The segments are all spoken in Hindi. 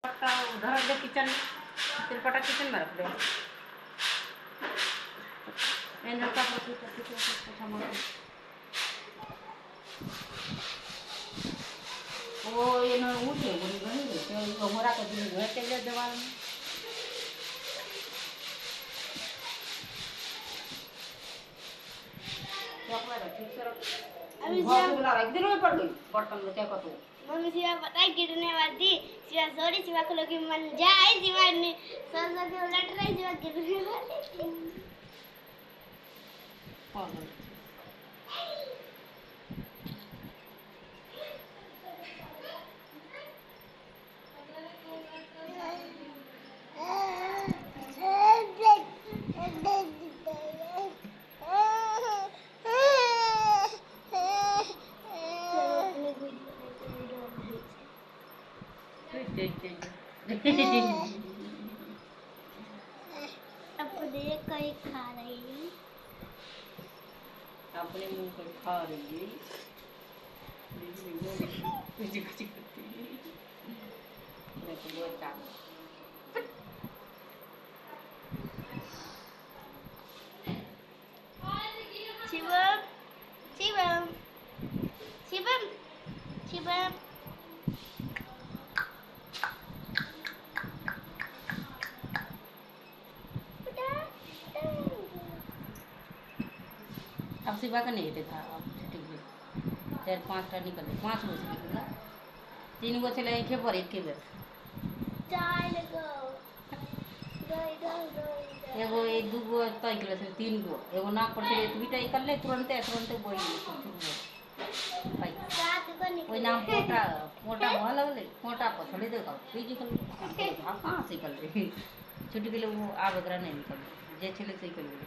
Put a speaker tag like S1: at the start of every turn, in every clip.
S1: उधर दे किचन तिरपटा किचन में रख दो। का वो ये ना ऊँचे बड़ी बनी है तो घोड़ा के दिन घर के लिए दीवार में अभी रख दिन में पड़ गई बर्तन में क्या कहते
S2: मम्मी शिवा पता है गिरने वाली शिवा सॉरी शिवा को लोग मन जाए शिवा ने सब सब उलट रही शिवा गिरने वाली अपने कहीं खा रही है
S1: अपने मुंह पर खा रही है कुछ कुछ करती है मैं तो बहुत चाहती
S2: शिवम शिवम शिवम शिवम
S1: अब सिवा का नहीं देखा अब छुट्टी हुई 4-5 निकल 5 गो से निकला 3 गो चले एक पर एक बेर एगो एक दू गो तय गए 3 गो एगो नाक पर से बीटा निकल तुरंते तुरंते बोल कोई नाम पोटा पोटा वहाँ लगल पोटा पर थोड़ी देखा पीजी कल कहाँ से निकल रही छुट्टी के लिए वो आ वगैरह नहीं निकल जे छे से निकल गए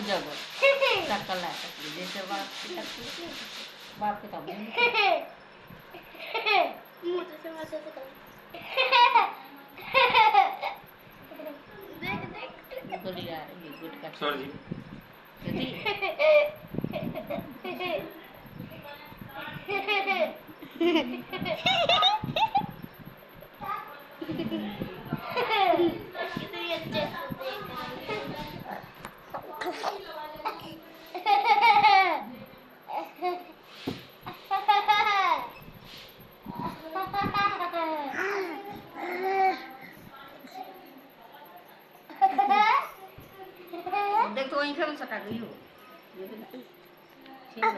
S1: जब टक्कर ला जैसे बाप के तब गुड का सॉरी देख तो वहीं से सटा गई हो ठीक है